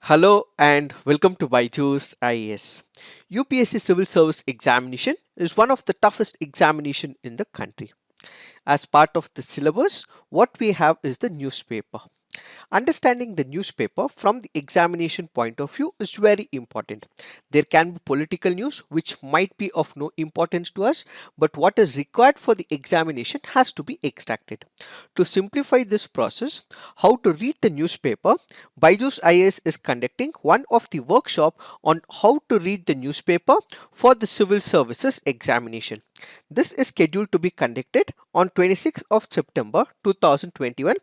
Hello and welcome to Byju's IAS. UPSC Civil Service Examination is one of the toughest examination in the country. As part of the syllabus, what we have is the newspaper. Understanding the newspaper from the examination point of view is very important. There can be political news which might be of no importance to us, but what is required for the examination has to be extracted. To simplify this process, how to read the newspaper, Byju's IAS is conducting one of the workshop on how to read the newspaper for the civil services examination. This is scheduled to be conducted on 26th of September 2021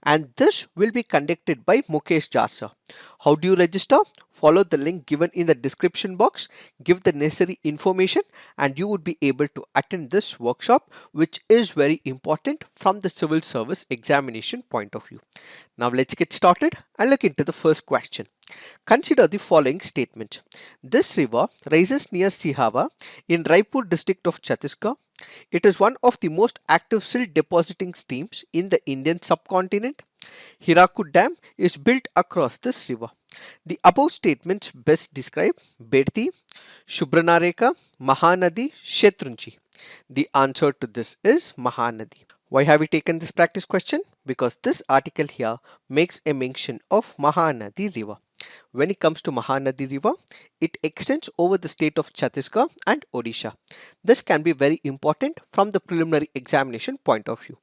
and this will be conducted by Mukesh Jasa. How do you register? Follow the link given in the description box, give the necessary information and you would be able to attend this workshop which is very important from the civil service examination point of view. Now let's get started and look into the first question. Consider the following statement. This river rises near Sihava in Raipur district of Chhattisgarh. It is one of the most active silt depositing streams in the Indian subcontinent. Hirakud Dam is built across this river. The above statements best describe Bedti, Shubranareka, Mahanadi, Shetranji. The answer to this is Mahanadi. Why have we taken this practice question? Because this article here makes a mention of Mahanadi River. When it comes to Mahanadi River, it extends over the state of Chhattisgarh and Odisha. This can be very important from the preliminary examination point of view.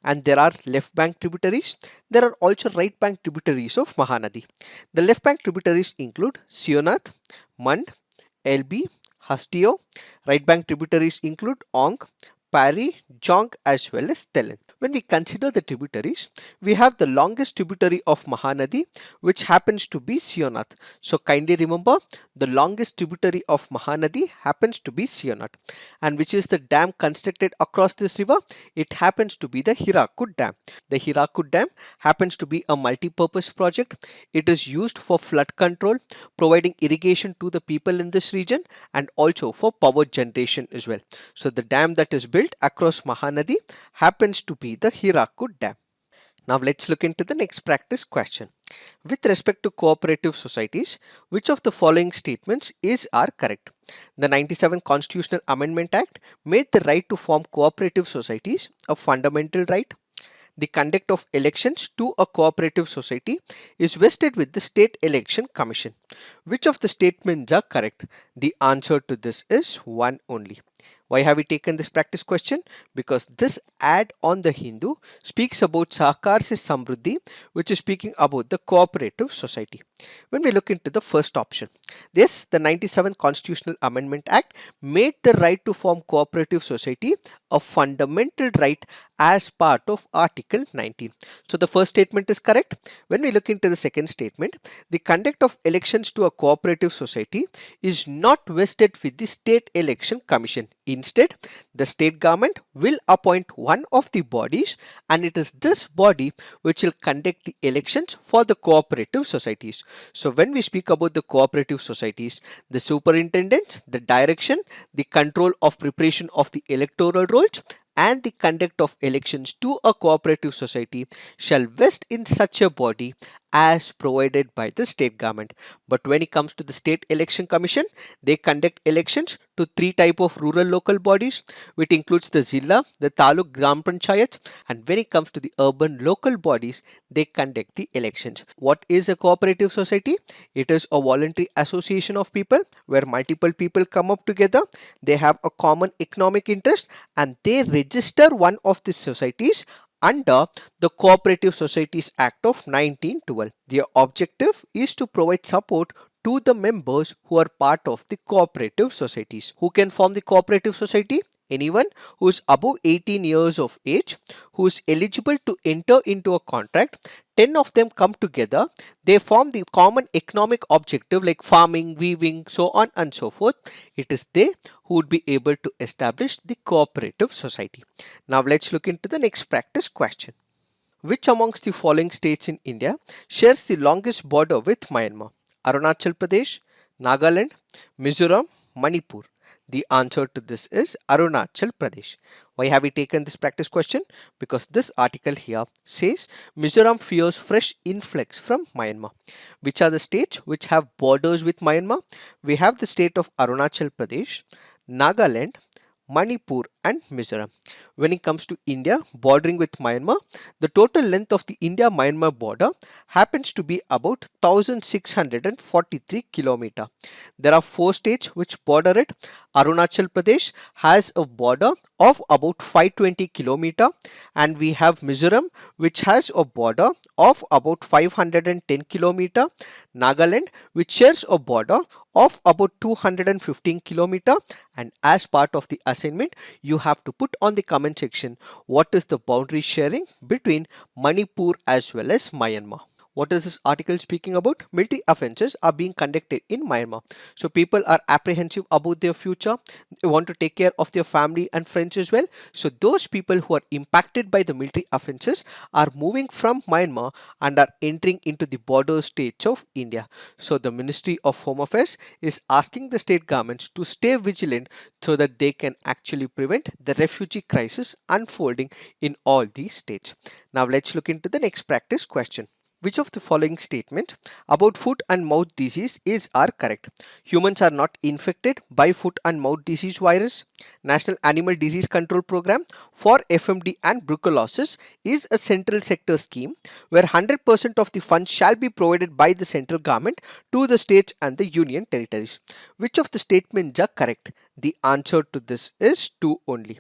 And there are left bank tributaries. There are also right bank tributaries of Mahanadi. The left bank tributaries include Sionath, Mand, LB, Hastio. Right bank tributaries include Ong, Pari, Jong as well as Telen. When we consider the tributaries, we have the longest tributary of Mahanadi which happens to be Sionath. So kindly remember the longest tributary of Mahanadi happens to be Sionath. And which is the dam constructed across this river? It happens to be the Hirakud Dam. The Hirakud Dam happens to be a multi-purpose project. It is used for flood control, providing irrigation to the people in this region and also for power generation as well. So the dam that is built across Mahanadi happens to be the Hirakud Dam. Now let's look into the next practice question. With respect to cooperative societies, which of the following statements are correct? The 97 Constitutional Amendment Act made the right to form cooperative societies a fundamental right. The conduct of elections to a cooperative society is vested with the State Election Commission. Which of the statements are correct? The answer to this is one only. Why have we taken this practice question? Because this ad on the Hindu speaks about Sahakar se Samruddhi, which is speaking about the cooperative society. When we look into the first option, this the 97th Constitutional Amendment Act made the right to form cooperative society a fundamental right as part of Article 19. So the first statement is correct. When we look into the second statement, the conduct of elections to a cooperative society is not vested with the State Election Commission. Instead, the state government will appoint one of the bodies and it is this body which will conduct the elections for the cooperative societies. So when we speak about the cooperative societies, the superintendents, the direction, the control of preparation of the electoral rolls and the conduct of elections to a cooperative society shall vest in such a body as provided by the state government. But when it comes to the State Election Commission, they conduct elections to three type of rural local bodies, which includes the Zilla, the Taluk Gram Panchayat, and when it comes to the urban local bodies, they conduct the elections. What is a cooperative society? It is a voluntary association of people where multiple people come up together. They have a common economic interest and they register one of the societies under the Cooperative Societies Act of 1912. Their objective is to provide support to the members who are part of the cooperative societies. Who can form the cooperative society? Anyone who is above 18 years of age, who is eligible to enter into a contract. 10 of them come together, they form the common economic objective like farming, weaving, so on and so forth. It is they who would be able to establish the cooperative society. Now let's look into the next practice question. Which amongst the following states in India shares the longest border with Myanmar? Arunachal Pradesh, Nagaland, Mizoram, Manipur. The answer to this is Arunachal Pradesh. Why have we taken this practice question? Because this article here says Mizoram fears fresh influx from Myanmar. Which are the states which have borders with Myanmar? We have the state of Arunachal Pradesh, Nagaland, Manipur and Mizoram. When it comes to India bordering with Myanmar, the total length of the India-Myanmar border happens to be about 1643 kilometer. There are four states which border it. Arunachal Pradesh has a border of about 520 kilometer, and we have Mizoram which has a border of about 510 kilometer. Nagaland which shares a border of about 215 kilometer, and as part of the assignment you have to put on the comment section what is the boundary sharing between Manipur as well as Myanmar. What is this article speaking about? Military offences are being conducted in Myanmar. So people are apprehensive about their future. They want to take care of their family and friends as well. So those people who are impacted by the military offences are moving from Myanmar and are entering into the border states of India. So the Ministry of Home Affairs is asking the state governments to stay vigilant so that they can actually prevent the refugee crisis unfolding in all these states. Now let's look into the next practice question. Which of the following statements about foot and mouth disease are correct? Humans are not infected by foot and mouth disease virus. National Animal Disease Control Program for FMD and brucellosis is a central sector scheme where 100% of the funds shall be provided by the central government to the states and the union territories. Which of the statements are correct? The answer to this is 2 only.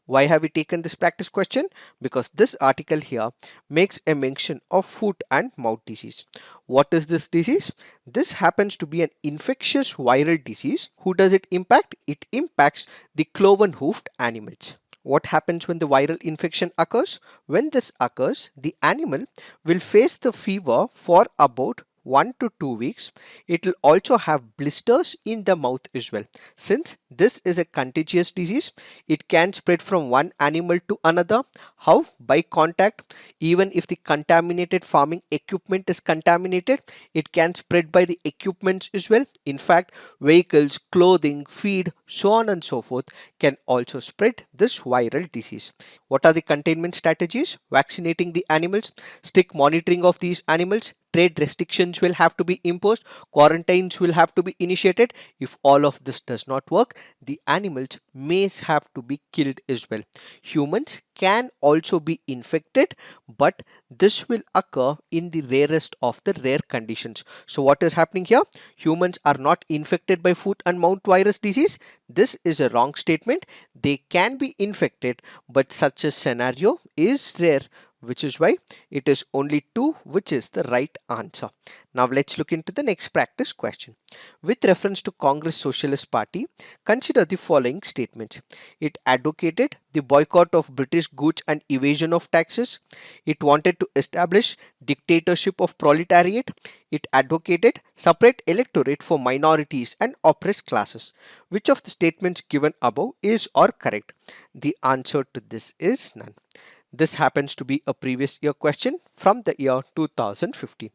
Why have we taken this practice question? Because this article here makes a mention of foot and mouth disease. What is this disease? This happens to be an infectious viral disease. Who does it impact? It impacts the cloven hoofed animals. What happens when the viral infection occurs? When this occurs, the animal will face the fever for about 1 to 2 weeks. It will also have blisters in the mouth as well. Since this is a contagious disease, it can spread from one animal to another. How? By contact. Even if the contaminated farming equipment is contaminated, it can spread by the equipments as well. In fact, vehicles, clothing, feed, so on and so forth can also spread this viral disease. What are the containment strategies? Vaccinating the animals, strict monitoring of these animals, trade restrictions will have to be imposed, quarantines will have to be initiated. If all of this does not work, the animals may have to be killed as well. Humans can also be infected, but this will occur in the rarest of the rare conditions. So what is happening here? Humans are not infected by foot and mouth virus disease. This is a wrong statement. They can be infected, but such a scenario is rare, which is why it is only 2, which is the right answer. Now let's look into the next practice question. With reference to Congress Socialist Party, consider the following statements. It advocated the boycott of British goods and evasion of taxes. It wanted to establish dictatorship of proletariat. It advocated separate electorate for minorities and oppressed classes. Which of the statements given above is or correct? The answer to this is none. This happens to be a previous year question from the year 2015.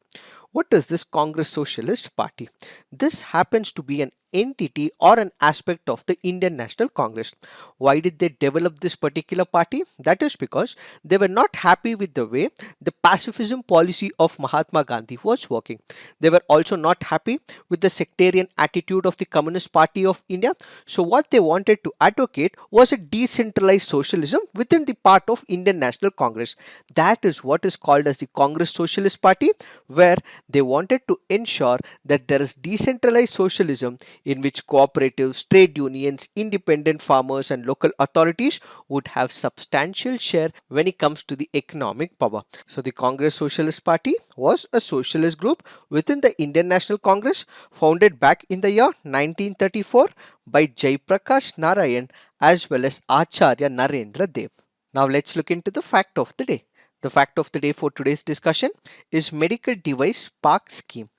What is this Congress Socialist Party? This happens to be an entity or an aspect of the Indian National Congress. Why did they develop this particular party? That is because they were not happy with the way the pacifism policy of Mahatma Gandhi was working. They were also not happy with the sectarian attitude of the Communist Party of India. So what they wanted to advocate was a decentralized socialism within the part of Indian National Congress. That is what is called as the Congress Socialist Party, where they wanted to ensure that there is decentralized socialism in which cooperatives, trade unions, independent farmers and local authorities would have substantial share when it comes to the economic power. So the Congress Socialist Party was a socialist group within the Indian National Congress, founded back in the year 1934 by Jaiprakash Narayan as well as Acharya Narendra Dev. Now let's look into the fact of the day. The fact of the day for today's discussion is Medical Device Park Scheme.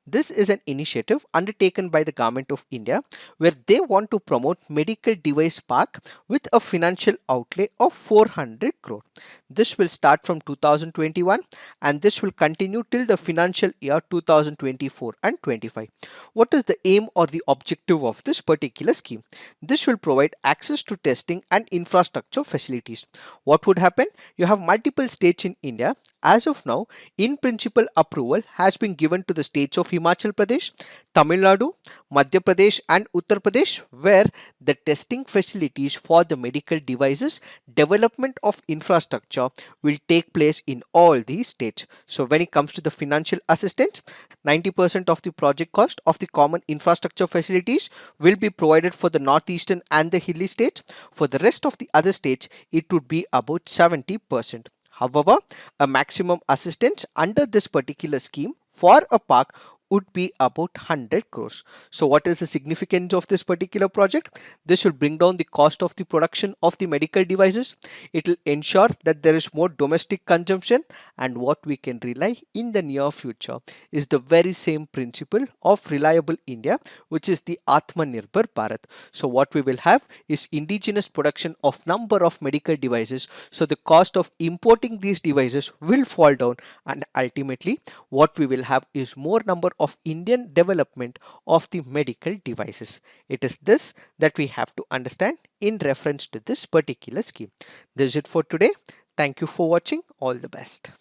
This is an initiative undertaken by the Government of India where they want to promote medical device park with a financial outlay of 400 crore. This will start from 2021 and this will continue till the financial year 2024 and 25. What is the aim or the objective of this particular scheme? This will provide access to testing and infrastructure facilities. What would happen? You have multiple states in India. As of now, in principle approval has been given to the states of Himachal Pradesh, Tamil Nadu, Madhya Pradesh and Uttar Pradesh, where the testing facilities for the medical devices development of infrastructure will take place in all these states. So when it comes to the financial assistance, 90% of the project cost of the common infrastructure facilities will be provided for the northeastern and the hilly states. For the rest of the other states, it would be about 70%. However, a maximum assistance under this particular scheme for a park would be about 100 crores. So what is the significance of this particular project? This will bring down the cost of the production of the medical devices. It will ensure that there is more domestic consumption, and what we can rely in the near future is the very same principle of reliable India, which is the Atmanirbhar Bharat. So what we will have is indigenous production of number of medical devices. So the cost of importing these devices will fall down, and ultimately what we will have is more number of Indian development of the medical devices. It is this that we have to understand in reference to this particular scheme. This is it for today. Thank you for watching. All the best.